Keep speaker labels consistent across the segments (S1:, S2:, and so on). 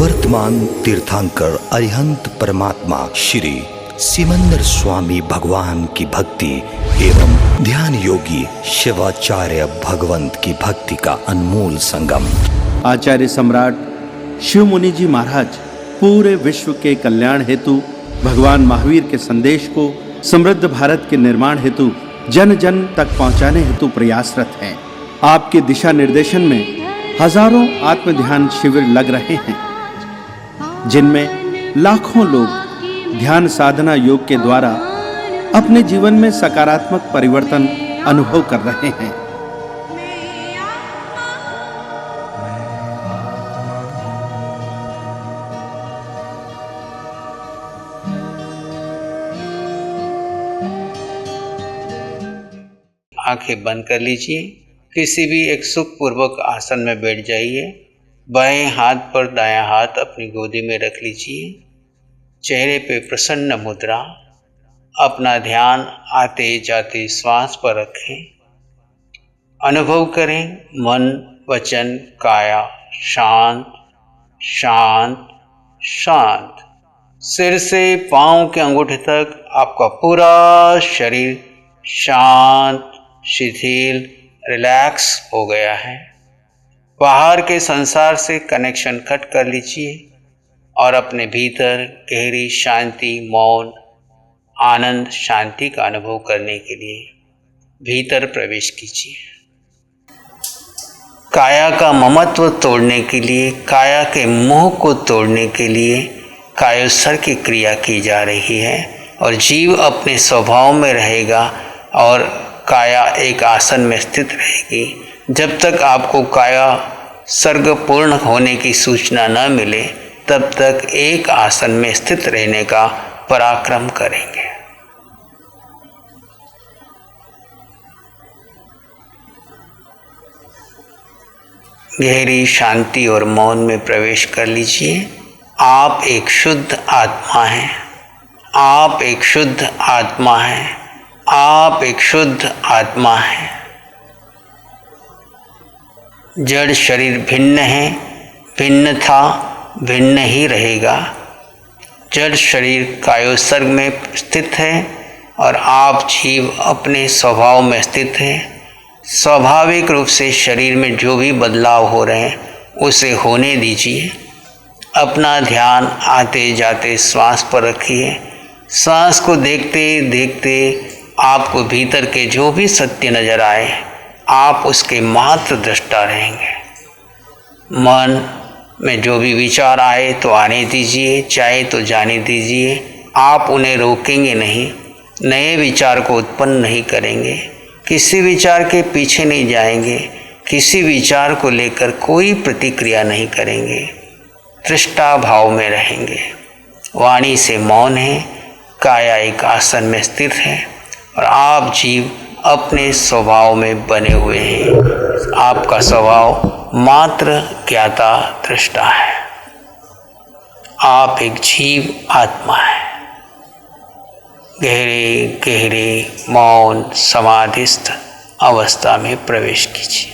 S1: वर्तमान तीर्थंकर अरिहंत परमात्मा श्री सिमंदर स्वामी भगवान की भक्ति एवं ध्यान योगी शिवाचार्य भगवंत की भक्ति का अनमोल संगम।
S2: आचार्य सम्राट शिव मुनि जी महाराज पूरे विश्व के कल्याण हेतु भगवान महावीर के संदेश को समृद्ध भारत के निर्माण हेतु जन जन तक पहुंचाने हेतु प्रयासरत हैं। आपके दिशा निर्देशन में हजारों आत्म ध्यान शिविर लग रहे हैं, जिनमें लाखों लोग ध्यान साधना योग के द्वारा अपने जीवन में सकारात्मक परिवर्तन अनुभव कर रहे हैं।
S3: आंखें बंद कर लीजिए। किसी भी एक सुखपूर्वक आसन में बैठ जाइए। बाएं हाथ पर दायां हाथ अपनी गोदी में रख लीजिए। चेहरे पे प्रसन्न मुद्रा। अपना ध्यान आते जाते श्वास पर रखें। अनुभव करें मन वचन काया शांत शांत शांत। सिर से पांव के अंगूठे तक आपका पूरा शरीर शांत शिथिल रिलैक्स हो गया है। बाहर के संसार से कनेक्शन कट कर लीजिए और अपने भीतर गहरी शांति मौन आनंद शांति का अनुभव करने के लिए भीतर प्रवेश कीजिए। काया का ममत्व तोड़ने के लिए, काया के मोह को तोड़ने के लिए कायोत्सर्ग की क्रिया की जा रही है और जीव अपने स्वभाव में रहेगा और काया एक आसन में स्थित रहेगी। जब तक आपको काया सर्ग पूर्ण होने की सूचना न मिले तब तक एक आसन में स्थित रहने का पराक्रम करेंगे। गहरी शांति और मौन में प्रवेश कर लीजिए। आप एक शुद्ध आत्मा हैं। आप एक शुद्ध आत्मा हैं। आप एक शुद्ध आत्मा हैं। जड़ शरीर भिन्न है, भिन्न था, भिन्न ही रहेगा। जड़ शरीर कायोत्सर्ग में स्थित है और आप जीव अपने स्वभाव में स्थित है। स्वाभाविक रूप से शरीर में जो भी बदलाव हो रहे हैं उसे होने दीजिए। अपना ध्यान आते जाते श्वास पर रखिए। श्वास को देखते देखते आपको भीतर के जो भी सत्य नजर आए आप उसके मात्र दृष्टा रहेंगे। मन में जो भी विचार आए तो आने दीजिए, चाहे तो जाने दीजिए। आप उन्हें रोकेंगे नहीं, नए विचार को उत्पन्न नहीं करेंगे, किसी विचार के पीछे नहीं जाएंगे, किसी विचार को लेकर कोई प्रतिक्रिया नहीं करेंगे, दृष्टा भाव में रहेंगे। वाणी से मौन है, काया एक आसन में स्थित है और आप जीव अपने स्वभाव में बने हुए हैं। आपका स्वभाव मात्र ज्ञाता दृष्टा है। आप एक जीव आत्मा है। गहरे गहरे मौन समाधिस्थ अवस्था में प्रवेश कीजिए।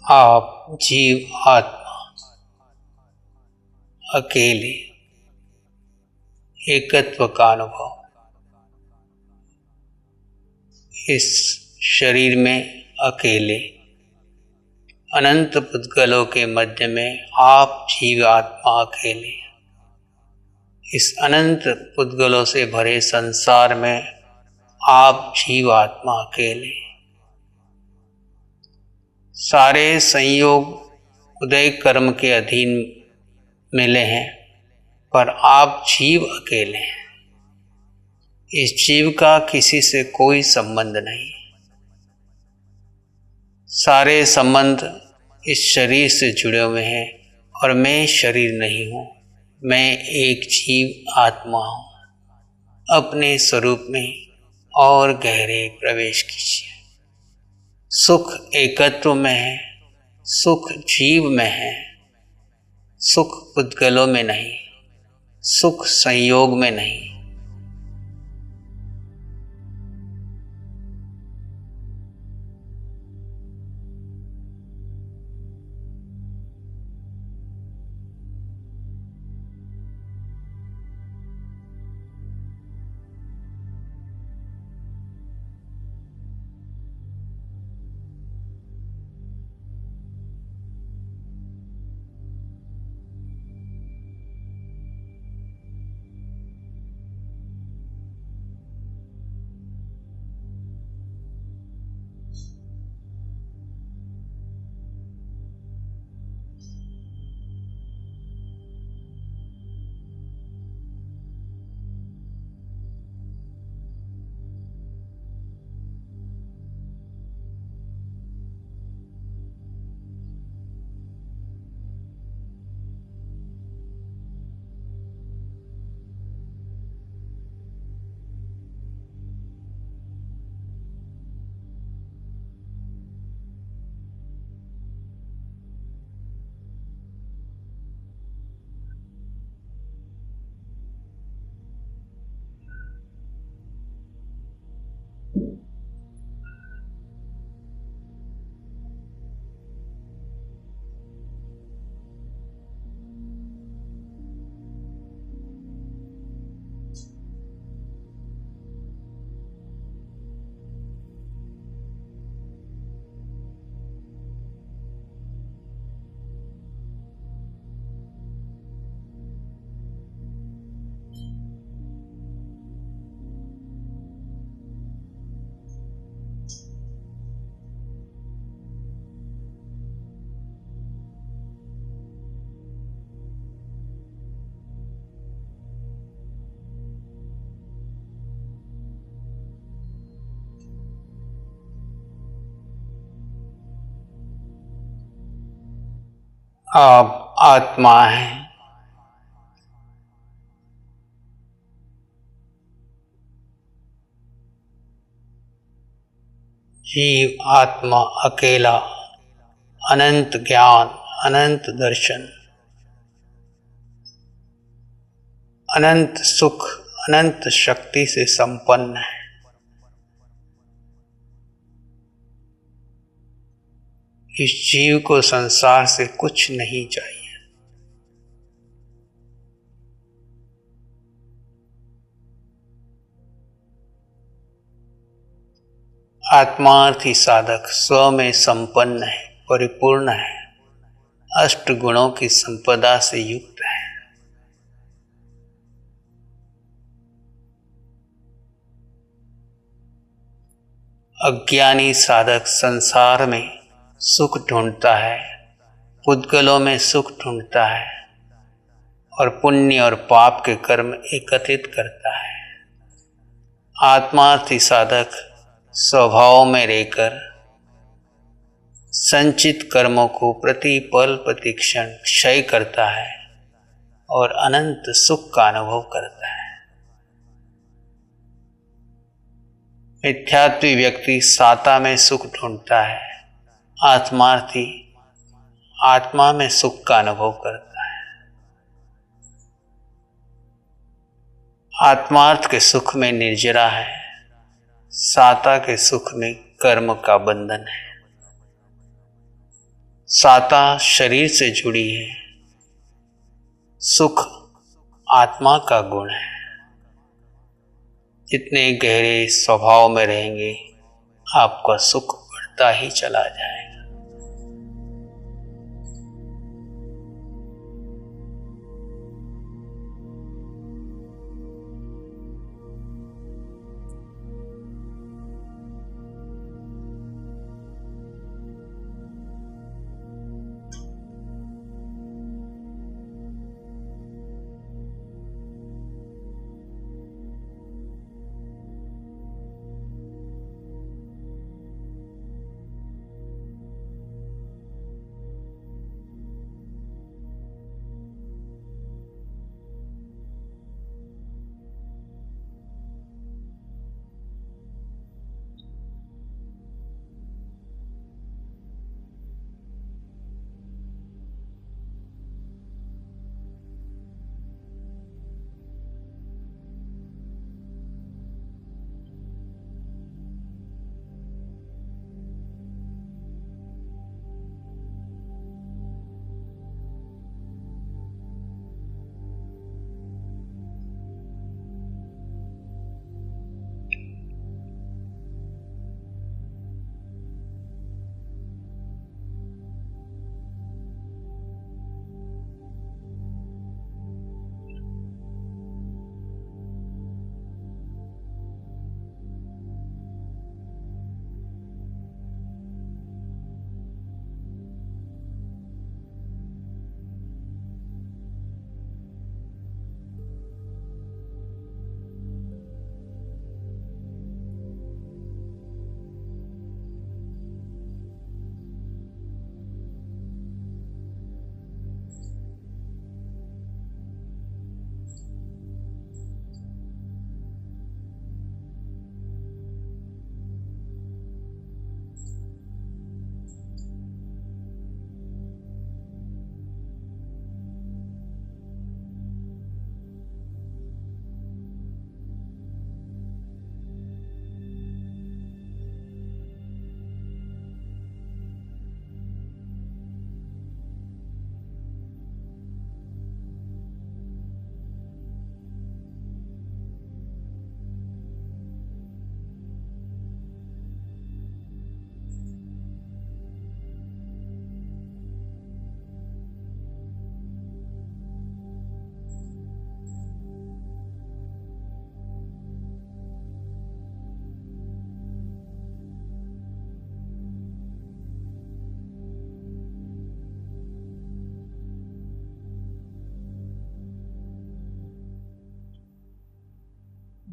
S3: आप जीव आत्मा अकेले एकत्व का अनुभव इस शरीर में अकेले अनंत पुद्गलों के मध्य में आप जीव आत्मा अकेले इस अनंत पुद्गलों से भरे संसार में आप जीव आत्मा अकेले सारे संयोग उदय कर्म के अधीन मिले हैं पर आप जीव अकेले हैं। इस जीव का किसी से कोई संबंध नहीं। सारे संबंध इस शरीर से जुड़े हुए हैं और मैं शरीर नहीं हूँ, मैं एक जीव आत्मा हूँ। अपने स्वरूप में और गहरे प्रवेश कीजिए। सुख एकत्व में है, सुख जीव में है, सुख पुद्गलों में नहीं, सुख संयोग में नहीं। आप आत्मा हैं। जीव आत्मा अकेला अनंत ज्ञान, अनंत दर्शन, अनंत सुख, अनंत शक्ति से संपन्न है। इस जीव को संसार से कुछ नहीं चाहिए। आत्मार्थी साधक स्व में संपन्न है, परिपूर्ण है, अष्ट गुणों की संपदा से युक्त है। अज्ञानी साधक संसार में सुख ढूंढता है, पुद्गलों में सुख ढूंढता है और पुण्य और पाप के कर्म एकत्रित करता है। आत्मार्थी साधक स्वभाव में रहकर संचित कर्मों को प्रति पल प्रति क्षण क्षय करता है और अनंत सुख का अनुभव करता है। मिथ्यात्वी व्यक्ति साता में सुख ढूंढता है, आत्मार्थी आत्मा में सुख का अनुभव करता है। आत्मार्थ के सुख में निर्जरा है, साता के सुख में कर्म का बंधन है। साता शरीर से जुड़ी है, सुख आत्मा का गुण है। जितने गहरे स्वभाव में रहेंगे आपका सुख बढ़ता ही चला जाएगा।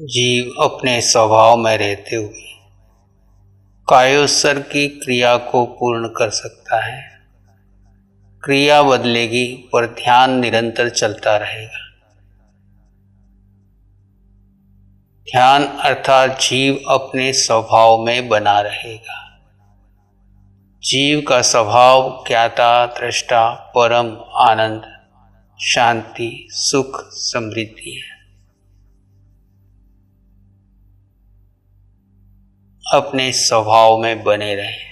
S3: जीव अपने स्वभाव में रहते हुए कायोत्सर्ग की क्रिया को पूर्ण कर सकता है। क्रिया बदलेगी पर ध्यान निरंतर चलता रहेगा। ध्यान अर्थात जीव अपने स्वभाव में बना रहेगा। जीव का स्वभाव ज्ञाता, दृष्टा, परम आनंद, शांति, सुख, समृद्धि है। अपने स्वभाव में बने रहें।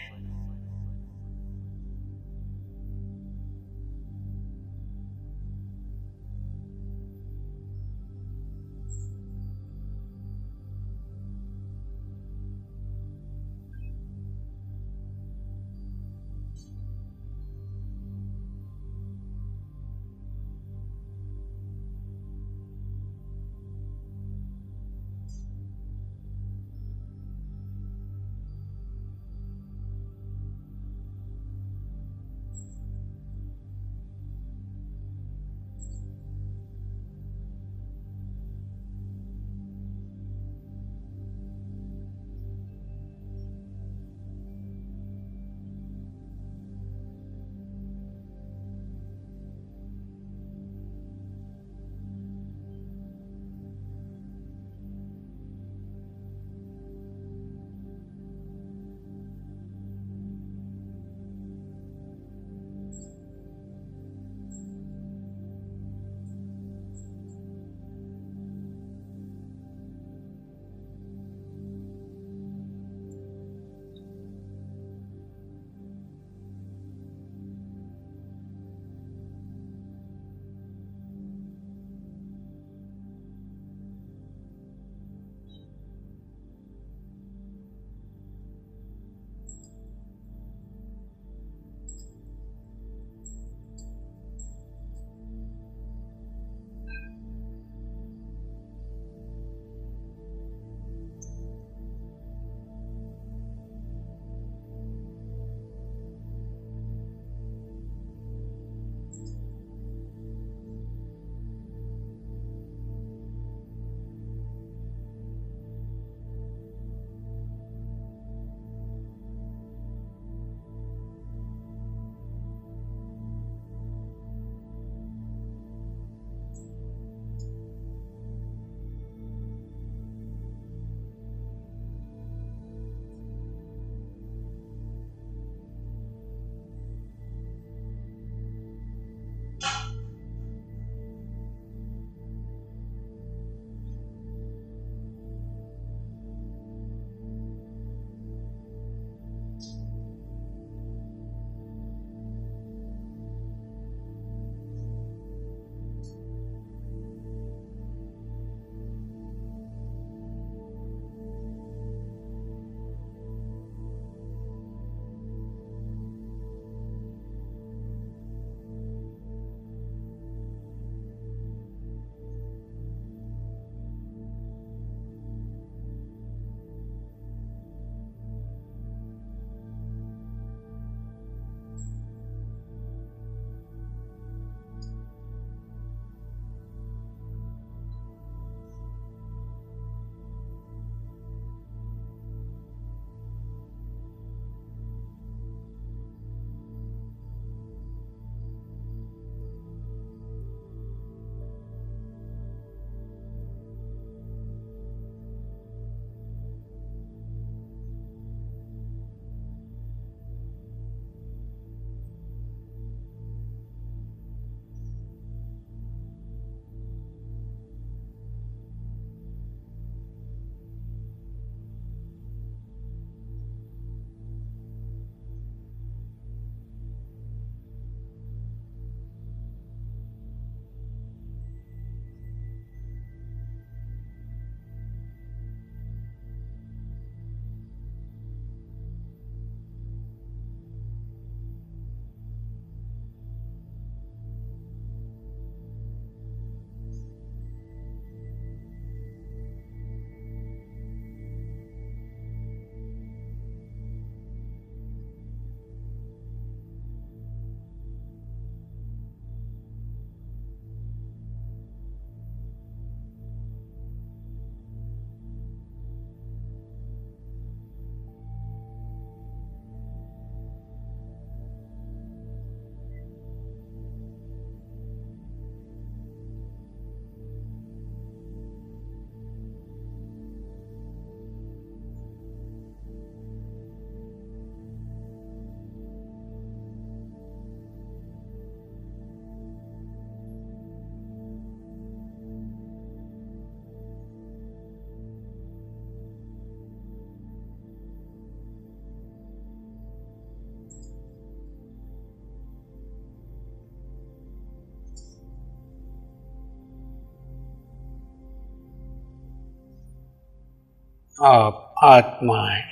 S3: आप आत्मा हैं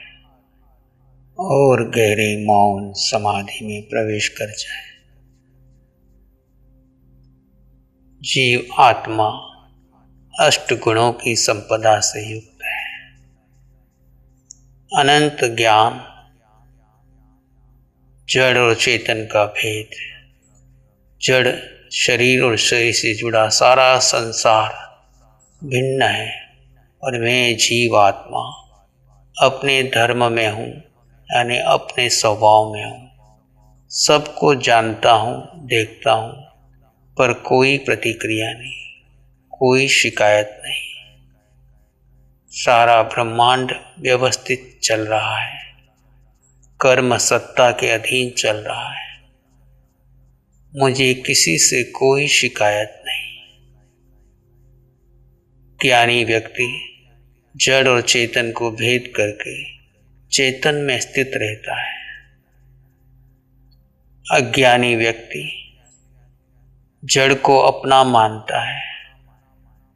S3: और गहरे मौन समाधि में प्रवेश कर जाए। जीव आत्मा अष्ट गुणों की संपदा से युक्त है। अनंत ज्ञान, जड़ और चेतन का भेद, जड़ शरीर और शरीर से जुड़ा सारा संसार भिन्न है और मैं जीव आत्मा अपने धर्म में हूँ, यानी अपने स्वभाव में हूँ। सबको जानता हूँ, देखता हूँ, पर कोई प्रतिक्रिया नहीं, कोई शिकायत नहीं। सारा ब्रह्मांड व्यवस्थित चल रहा है, कर्म सत्ता के अधीन चल रहा है। मुझे किसी से कोई शिकायत नहीं। ज्ञानी व्यक्ति जड़ और चेतन को भेद करके चेतन में स्थित रहता है। अज्ञानी व्यक्ति जड़ को अपना मानता है,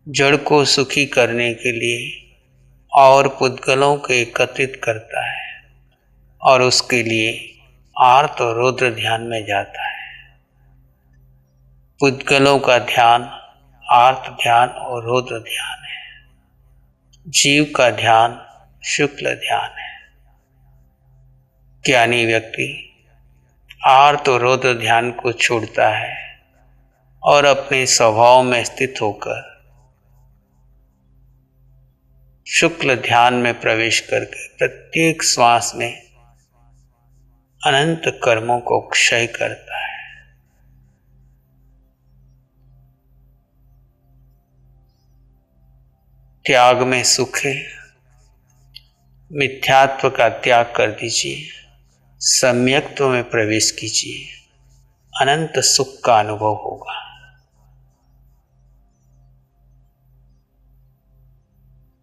S3: जड़ को सुखी करने के लिए और पुद्गलों को एकत्रित करता है और उसके लिए आर्त और रुद्र ध्यान में जाता है। पुद्गलों का ध्यान आर्त ध्यान और रुद्र ध्यान है। जीव का ध्यान शुक्ल ध्यान है। ज्ञानी व्यक्ति आर्त और रुद्र ध्यान को छोड़ता है और अपने स्वभाव में स्थित होकर शुक्ल ध्यान में प्रवेश करके प्रत्येक श्वास में अनंत कर्मों को क्षय करता है। त्याग में सुख है। मिथ्यात्व का त्याग कर दीजिए, सम्यक्त्व में प्रवेश कीजिए, अनंत सुख का अनुभव होगा।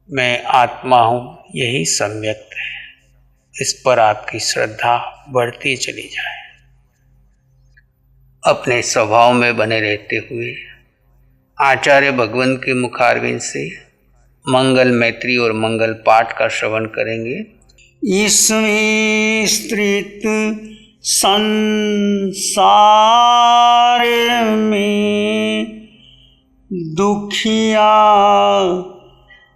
S3: मैं आत्मा हूं, यही सम्यक्त है। इस पर आपकी श्रद्धा बढ़ती चली जाए। अपने स्वभाव में बने रहते हुए आचार्य भगवंत के मुखारविंद से मंगल मैत्री और मंगल पाठ का श्रवण करेंगे।
S4: इसमें स्त्रित संसार में दुखिया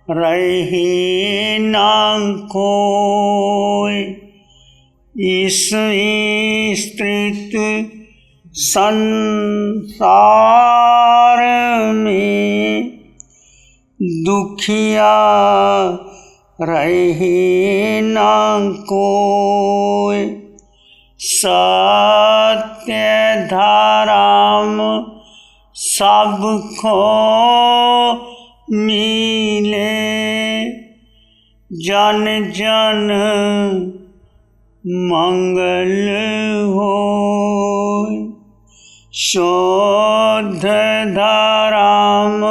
S4: रहे ना कोई। इसमें स्त्रित संसार में दुखिया रहे ना कोई। सत्य धाराम सबको मिले, जन जन मंगल होय। शुद्ध धाराम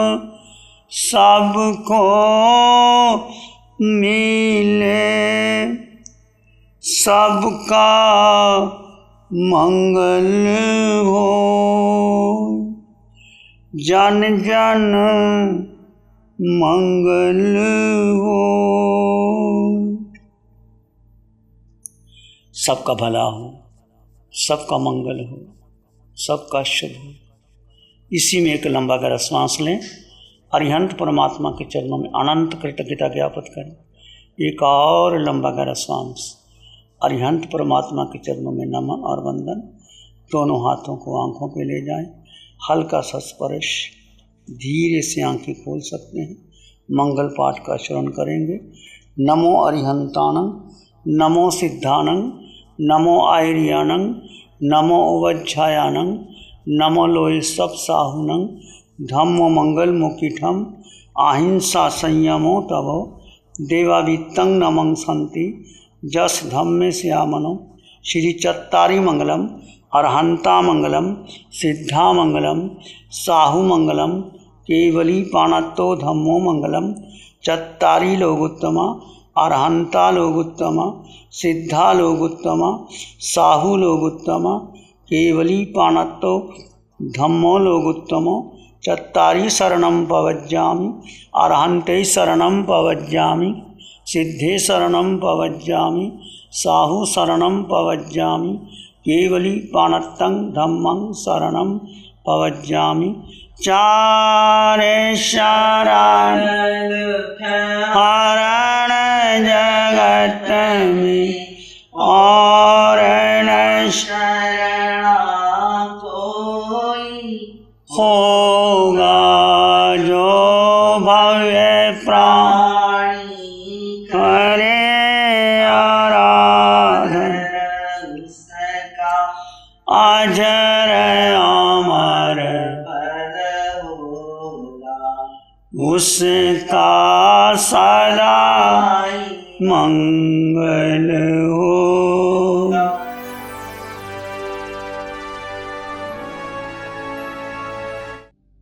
S4: सबको मिले, सबका मंगल हो। जन जन मंगल हो। सबका भला हो, सबका मंगल हो, सबका शुभ हो। इसी में एक लंबा गहरा श्वास लें। अरिहंत परमात्मा के चरणों में अनंत कृतज्ञता ज्ञापित करें। एक और लंबा गहरा श्वास। अरिहंत परमात्मा के चरणों में नमन और वंदन। दोनों हाथों को आंखों पे ले जाएं। हल्का सा स्पर्श, धीरे से आंखें खोल सकते हैं। मंगल पाठ का श्रवण करेंगे। नमो अरिहंतानं, नमो सिद्धानं, नमो आयर्यानं, नमो उवज्झायानं, नमो लोय सब साहुनं, धम्मो मंगल मुकिठम, अहिंसा संयमो तवो, देवावित्तं नमं संति, जस धम्मे श्यामनो। श्री चत्तारी मंगलम, अरहंता मंगलम, सिद्धा मंगलम, साहु मंगलम, केवली पाणत्तो धम्मो मंगलम। चत्तारी लोगोत्तमा, अरहंता लोगोत्तमा, सिद्धा लोगोत्तमा, साहु लोगोत्तमा, केवली पाणत्तो धम्मो लोगोत्तमो। चत्तारी शरणं पवज्जामि, अरहन्ते शरणं पवज्जामि, सिद्धे शरणं पवज्जामि साहु शरणं पवज्जामि केवली पाणत्तं धम्मं शरणं पवज्जामि चारे शरण हरण जगत में और न शरण कोई होगा जो भव्य प्राणी करे आराधन उसका अजर अमर फल होगा उसका सदा मंगल